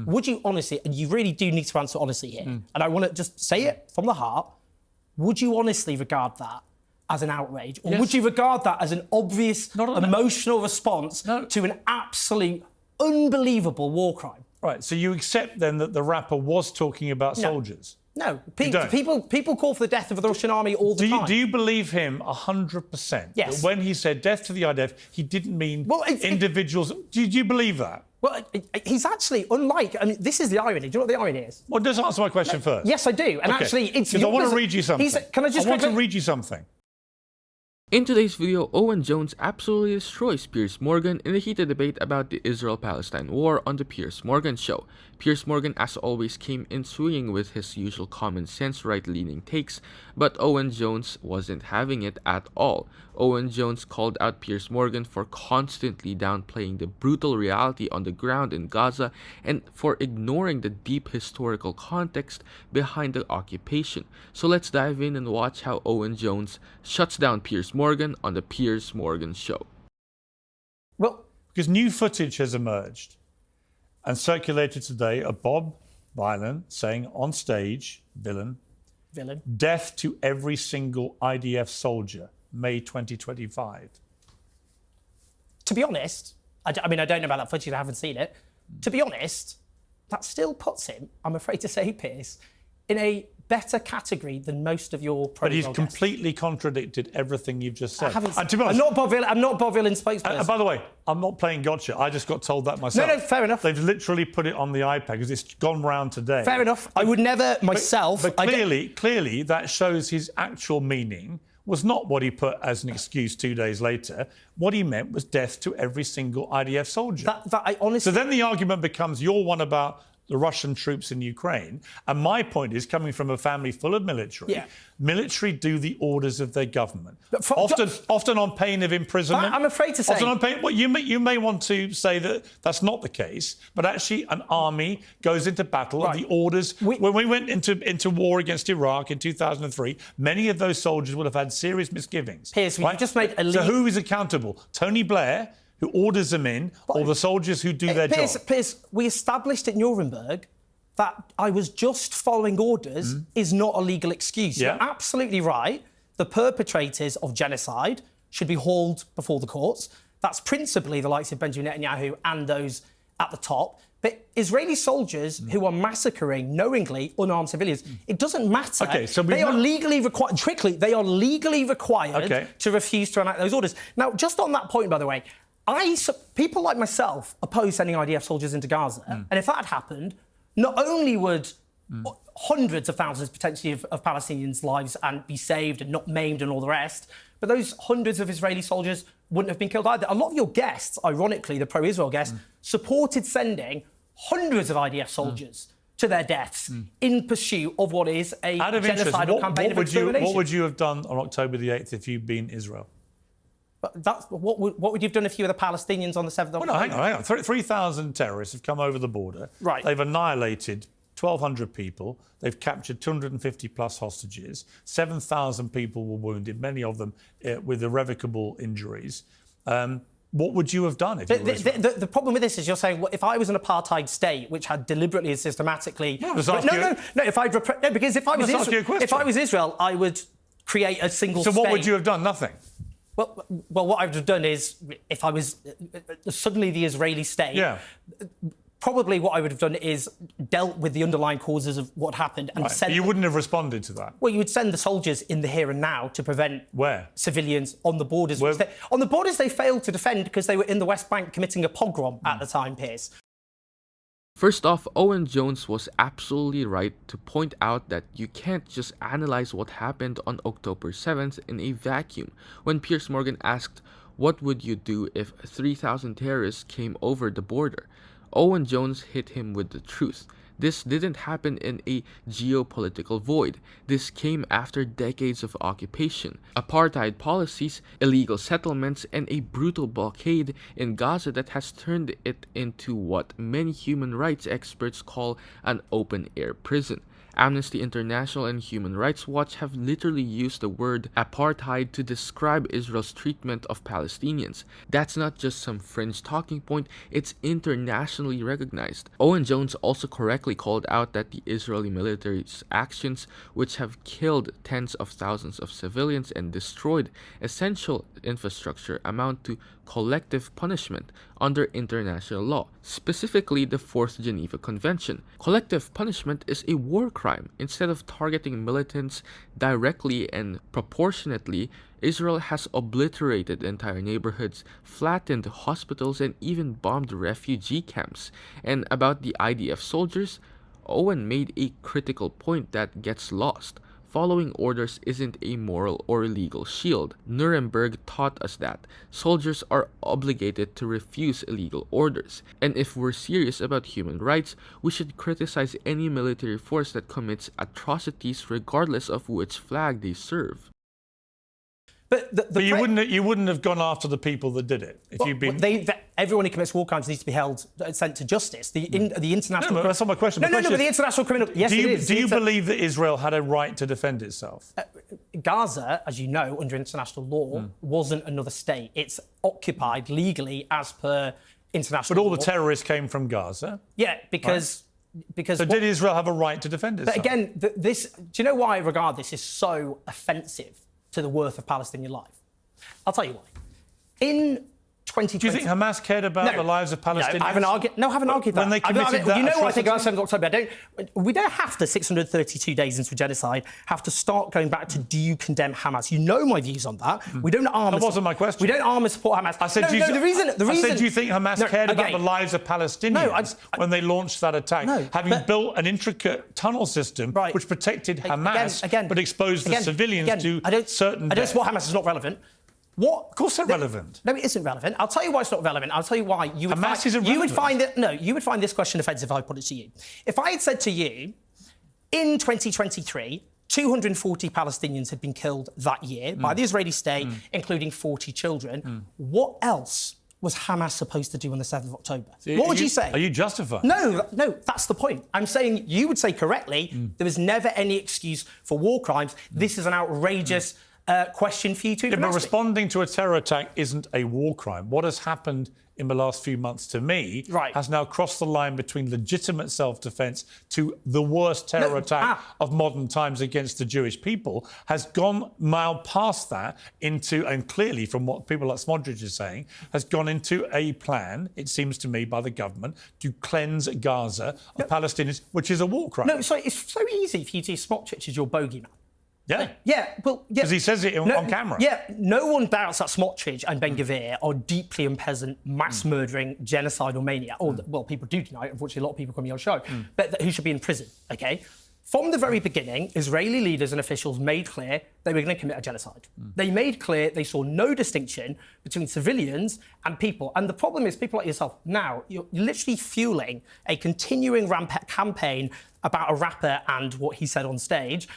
Would you honestly, and you really do need to answer honestly here, and I want to just say it from the heart, would you honestly regard that as an outrage? Or would you regard that as an obvious emotional response to an absolute unbelievable war crime? Right, so you accept then that the rapper was talking about soldiers? No, people call for the death of the Russian army all the time. Do you believe him 100%? Yes. That when he said death to the IDF, he didn't mean individuals? Do you believe that? Well, he's actually, unlike... I mean, this is the irony. Do you know what the irony is? Well, just answer my question first. Yes, I do. And actually, it's... Because I want to read you something. Can I want to read you something. In today's video, Owen Jones absolutely destroys Piers Morgan in a heated debate about the Israel-Palestine war on the Piers Morgan Show. Piers Morgan, as always, came in swinging with his usual common-sense right-leaning takes, but Owen Jones wasn't having it at all. Owen Jones called out Piers Morgan for constantly downplaying the brutal reality on the ground in Gaza and for ignoring the deep historical context behind the occupation. So let's dive in and watch how Owen Jones shuts down Piers Morgan on the Piers Morgan Show. Well, because new footage has emerged and circulated today of Bob Vylan saying on stage, villain, death to every single IDF soldier, May 2025. To be honest, I mean, I don't know about that footage, I haven't seen it. To be honest, that still puts him, I'm afraid to say, Piers, in a better category than most of your But he's completely contradicted everything you've just said. I haven't. To be honest, I'm not Bob Vylan's spokesperson. By the way, I'm not playing gotcha. I just got told that myself. No, fair enough. They've literally put it on the iPad because it's gone round today. Fair enough. I would never myself. But clearly, that shows his actual meaning was not what he put as an excuse 2 days later. What he meant was death to every single IDF soldier. I honestly. So then the argument becomes your one about the Russian troops in Ukraine. And my point is, coming from a family full of military, military do the orders of their government. Often on pain of imprisonment. I'm afraid to say. Often on pain. Well, you may want to say that that's not the case, but actually an army goes into battle and the orders. When we went into war against Iraq in 2003, many of those soldiers would have had serious misgivings. Piers, you just made a So who is accountable? Tony Blair, who orders them in, or the soldiers who do their job? Piers, we established at Nuremberg that I was just following orders is not a legal excuse. You're absolutely right. The perpetrators of genocide should be hauled before the courts. That's principally the likes of Benjamin Netanyahu and those at the top. But Israeli soldiers who are massacring knowingly unarmed civilians, it doesn't matter. Okay, so they are legally required. Strictly, they are legally required to refuse to enact those orders. Now, just on that point, by the way, people like myself oppose sending IDF soldiers into Gaza. And if that had happened, not only would hundreds of thousands potentially of Palestinians' lives and be saved and not maimed and all the rest, but those hundreds of Israeli soldiers wouldn't have been killed either. A lot of your guests, ironically, the pro-Israel guests, supported sending hundreds of IDF soldiers to their deaths in pursuit of what is a genocidal campaign of extermination. What would you have done on October the 8th if you'd been Israel? But that's what would you have done if you were the Palestinians on the 7th of October? Well, no, hang on. 3,000 terrorists have come over the border. Right. They've annihilated 1,200 people. They've captured 250 plus hostages. 7,000 people were wounded, many of them with irrevocable injuries. What would you have done if you were Israel? The problem with this is you're saying, well, if I was an apartheid state which had deliberately and systematically... because if I was Israel, I would create a single state. So what would you have done? Nothing. Well, what I would have done is, if I was suddenly the Israeli state, probably what I would have done is dealt with the underlying causes of what happened and sent... You wouldn't have responded to that? Well, you would send the soldiers in the here and now to prevent... Where? ...civilians on the borders. On the borders, they failed to defend because they were in the West Bank committing a pogrom at the time, Piers. First off, Owen Jones was absolutely right to point out that you can't just analyze what happened on October 7th in a vacuum. When Piers Morgan asked, what would you do if 3,000 terrorists came over the border? Owen Jones hit him with the truth. This didn't happen in a geopolitical void. This came after decades of occupation, apartheid policies, illegal settlements, and a brutal blockade in Gaza that has turned it into what many human rights experts call an open-air prison. Amnesty International and Human Rights Watch have literally used the word apartheid to describe Israel's treatment of Palestinians. That's not just some fringe talking point, it's internationally recognized. Owen Jones also correctly called out that the Israeli military's actions, which have killed tens of thousands of civilians and destroyed essential infrastructure, amount to collective punishment under international law, specifically the Fourth Geneva Convention. Collective punishment is a war crime. Instead of targeting militants directly and proportionately, Israel has obliterated entire neighborhoods, flattened hospitals, and even bombed refugee camps. And about the IDF soldiers, Owen made a critical point that gets lost. Following orders isn't a moral or legal shield. Nuremberg taught us that soldiers are obligated to refuse illegal orders. And if we're serious about human rights, we should criticize any military force that commits atrocities regardless of which flag they serve. But you wouldn't have gone after the people that did it if you'd been. Everyone who commits war crimes needs to be held, sent to justice. The international. No, that's not my question. No, but the international criminal. Yes, it is. Do you believe that Israel had a right to defend itself? Gaza, as you know, under international law, wasn't another state. It's occupied legally as per international law. But all the terrorists came from Gaza. Yeah, because. Right? So did Israel have a right to defend itself? But again, do you know why I regard this as so offensive to the worth of Palestinian life? I'll tell you why. In 2020... Do you think Hamas cared about the lives of Palestinians? No, I haven't argued that. When they committed that you know what I think about atrocity? 7th October? We don't have to, 632 days into genocide, have to start going back to do you condemn Hamas? You know my views on that. We don't arm... That wasn't my question. We don't arm and support Hamas. I said, do you think Hamas cared about the lives of Palestinians when they launched that attack? Having built an intricate tunnel system which protected Hamas but exposed the civilians to certain death. I don't support Hamas. It's not relevant. What? Of course they're relevant. No, it isn't relevant. I'll tell you why it's not relevant. I'll tell you why you would Hamas isn't relevant. you would find this question offensive if I put it to you. If I had said to you, in 2023, 240 Palestinians had been killed that year by the Israeli state, including 40 children, what else was Hamas supposed to do on the 7th of October? What would you say? Are you justified? No, that's the point. I'm saying you would say correctly, there was never any excuse for war crimes. This is an outrageous... question for you to but responding to a terror attack isn't a war crime. What has happened in the last few months to me has now crossed the line between legitimate self-defence to the worst terror attack of modern times against the Jewish people, has gone now past that into, and clearly from what people like Smotrich is saying, has gone into a plan, it seems to me, by the government to cleanse Gaza of Palestinians, which is a war crime. No, sorry, it's so easy for you to use Smotrich as your bogeyman. Yeah. Yeah, well... Because he says it on camera. Yeah, no one doubts that Smotrich and Ben-Gvir are deeply unpleasant, mass-murdering, genocidal maniacs. Or, well, people do tonight. Unfortunately, a lot of people coming on the show. But who should be in prison, OK? From the very beginning, Israeli leaders and officials made clear they were going to commit a genocide. They made clear they saw no distinction between civilians and people. And the problem is, people like yourself, now, you're literally fueling a continuing campaign about a rapper and what he said on stage.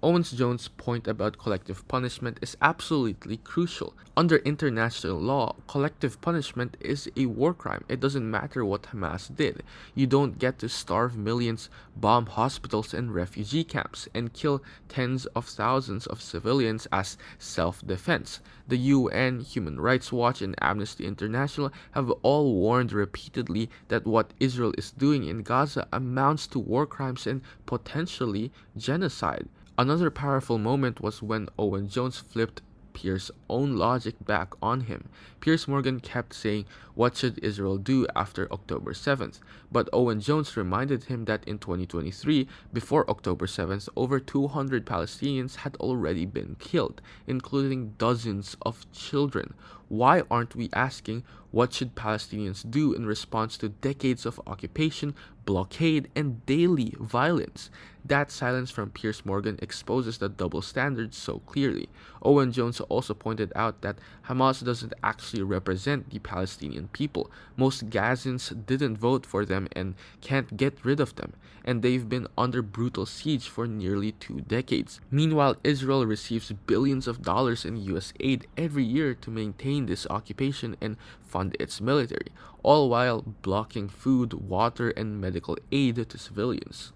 Owen Jones' point about collective punishment is absolutely crucial. Under international law, collective punishment is a war crime. It doesn't matter what Hamas did. You don't get to starve millions, bomb hospitals and refugee camps, and kill tens of thousands of civilians as self-defense. The UN, Human Rights Watch, and Amnesty International have all warned repeatedly that what Israel is doing in Gaza amounts to war crimes and potentially genocide. Another powerful moment was when Owen Jones flipped Piers' own logic back on him. Piers Morgan kept saying, what should Israel do after October 7th? But Owen Jones reminded him that in 2023, before October 7th, over 200 Palestinians had already been killed, including dozens of children. Why aren't we asking, what should Palestinians do in response to decades of occupation, blockade, and daily violence? That silence from Piers Morgan exposes the double standards so clearly. Owen Jones also pointed out that Hamas doesn't actually represent the Palestinian people. Most Gazans didn't vote for them and can't get rid of them, and they've been under brutal siege for nearly 2 decades. Meanwhile, Israel receives billions of dollars in US aid every year to maintain this occupation and fund its military, all while blocking food, water, and medical aid to civilians.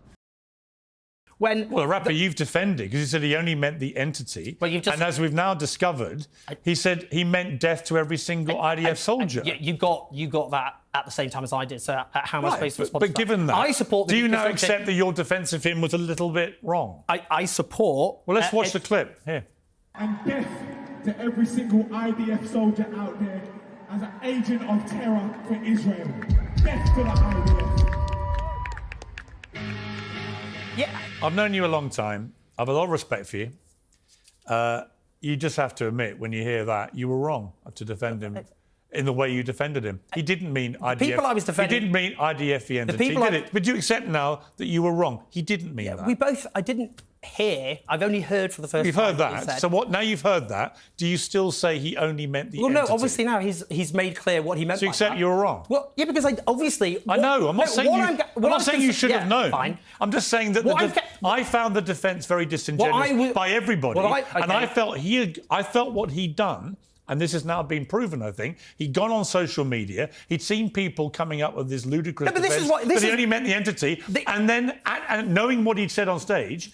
When well, a rapper you've defended because he said he only meant the entity. Well, you've just, and as we've now discovered, he said he meant death to every single IDF soldier. You got that at the same time as I did. So how am I supposed to respond? But given that, I support. Do you now accept that your defence of him was a little bit wrong? I support. Well, let's watch the clip here. And death to every single IDF soldier out there as an agent of terror for Israel. Death to the IDF. Yeah. I've known you a long time. I have a lot of respect for you. You just have to admit, when you hear that, you were wrong to defend him in the way you defended him. He didn't mean IDF. People I was defending. He didn't mean IDF the entity, did it? But you accept now that you were wrong. He didn't mean that. I didn't hear. I've only heard for the first time. You've heard that. So what? Now you've heard that. Do you still say he only meant the entity? Well, no. Obviously now he's made clear what he meant. So you accept you were wrong. Well, yeah, because I know. I'm not saying you. I'm not saying you should have known. Fine. I'm just saying that I found the defence very disingenuous by everybody, and I felt what he'd done. And this has now been proven, I think. He'd gone on social media. He'd seen people coming up with this ludicrous defence that he only meant the entity. And then, and knowing what he'd said on stage,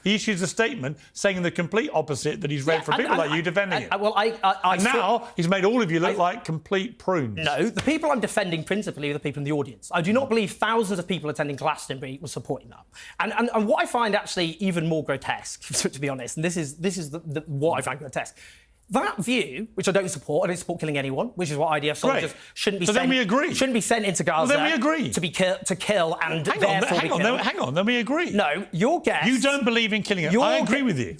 he issues a statement saying the complete opposite that he's read from people like you defending it. And now he's made all of you look like complete prunes. No, the people I'm defending principally are the people in the audience. I do not believe thousands of people attending Glastonbury were supporting that. And what I find actually even more grotesque, to be honest, and this is what I find grotesque. That view, which I don't support killing anyone, which is what IDF soldiers shouldn't be shouldn't be sent into Gaza. Well, then we agree. To kill and hang on, then we agree. No, your guests. You don't believe in killing it. I agree with you.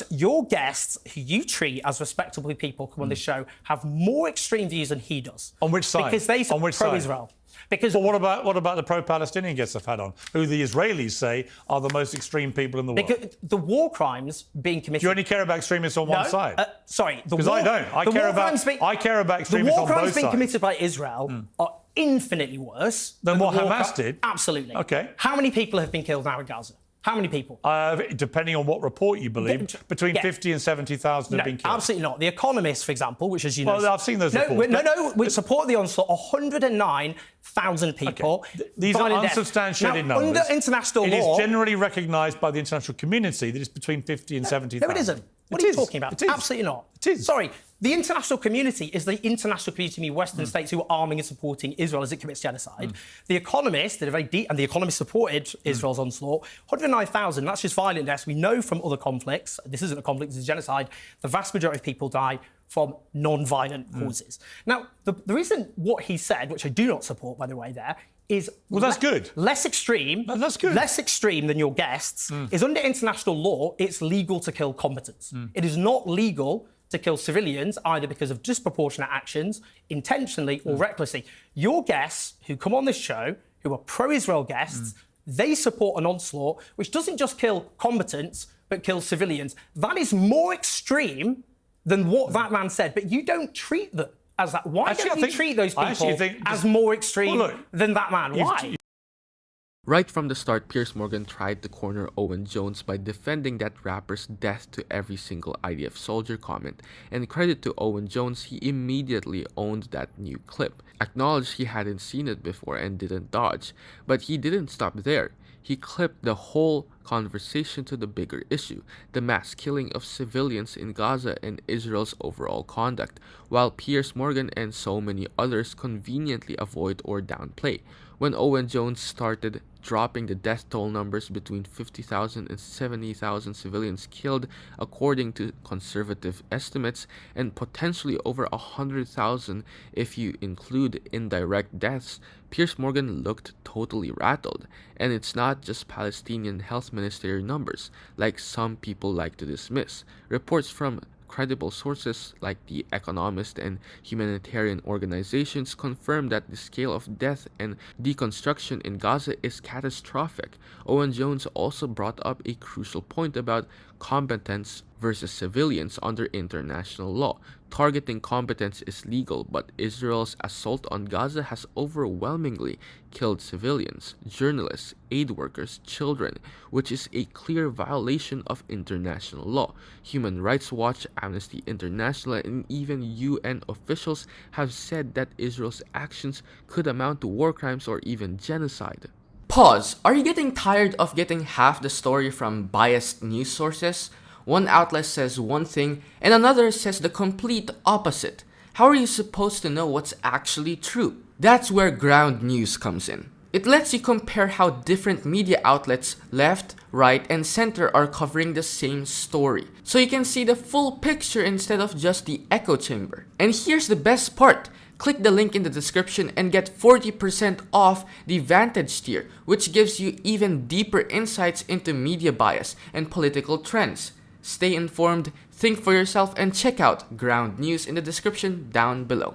Your guests, who you treat as respectable people, come on this show, have more extreme views than he does. On which side? Because they support pro-Israel. Because what about the pro-Palestinian guests I've had on, who the Israelis say are the most extreme people in the world? Because the war crimes being committed. You only care about extremists on one side. Sorry, because I don't. I care about extremists on both sides. The war crimes being committed by Israel are infinitely worse than what Hamas did. Absolutely. Okay. How many people have been killed now in Gaza? How many people? Depending on what report you believe, between 50 and 70,000 have been killed. Absolutely not. The Economist, for example, which, as you know... Well, I've seen those reports. We support the onslaught. 109,000 people. Okay. These are unsubstantiated numbers. Under international law... It is generally recognised by the international community that it's between 50 and 70,000. No, it isn't. What are you talking about? Absolutely not. It is. Sorry. The international community is the international community of Western states who are arming and supporting Israel as it commits genocide. The Economist did a very deep, and the Economist supported Israel's onslaught. 109,000, that's just violent deaths. We know from other conflicts, this isn't a conflict, this is genocide, the vast majority of people die from non-violent causes. Now, the reason what he said, which I do not support, by the way, there, is that's good. Less extreme. That's good. Less extreme than your guests is under international law. It's legal to kill combatants. It is not legal to kill civilians either because of disproportionate actions, intentionally or recklessly. Your guests who come on this show, who are pro-Israel guests, they support an onslaught which doesn't just kill combatants but kills civilians. That is more extreme than what that man said, but you don't treat them as that. Why don't you treat those people as more extreme than that man? Why? Right from the start, Piers Morgan tried to corner Owen Jones by defending that rapper's death to every single IDF soldier comment, and credit to Owen Jones, he immediately owned that new clip, acknowledged he hadn't seen it before and didn't dodge, but he didn't stop there. He clipped the whole conversation to the bigger issue, the mass killing of civilians in Gaza and Israel's overall conduct, while Piers Morgan and so many others conveniently avoid or downplay. When Owen Jones started dropping the death toll numbers between 50,000 and 70,000 civilians killed according to conservative estimates, and potentially over 100,000 if you include indirect deaths, Piers Morgan looked totally rattled. And it's not just Palestinian health ministerial numbers, like some people like to dismiss. Reports from credible sources like The Economist and humanitarian organizations confirm that the scale of death and deconstruction in Gaza is catastrophic. Owen Jones also brought up a crucial point about combatants versus civilians under international law. Targeting combatants is legal, but Israel's assault on Gaza has overwhelmingly killed civilians, journalists, aid workers, children, which is a clear violation of international law. Human Rights Watch, Amnesty International, and even UN officials have said that Israel's actions could amount to war crimes or even genocide. Pause. Are you getting tired of getting half the story from biased news sources? One outlet says one thing and another says the complete opposite. How are you supposed to know what's actually true? That's where ground news comes in. It lets you compare how different media outlets, left, right, and center are covering the same story. So you can see the full picture instead of just the echo chamber. And here's the best part. Click the link in the description and get 40% off the Vantage tier, which gives you even deeper insights into media bias and political trends. Stay informed, think for yourself, and check out ground news in the description down below.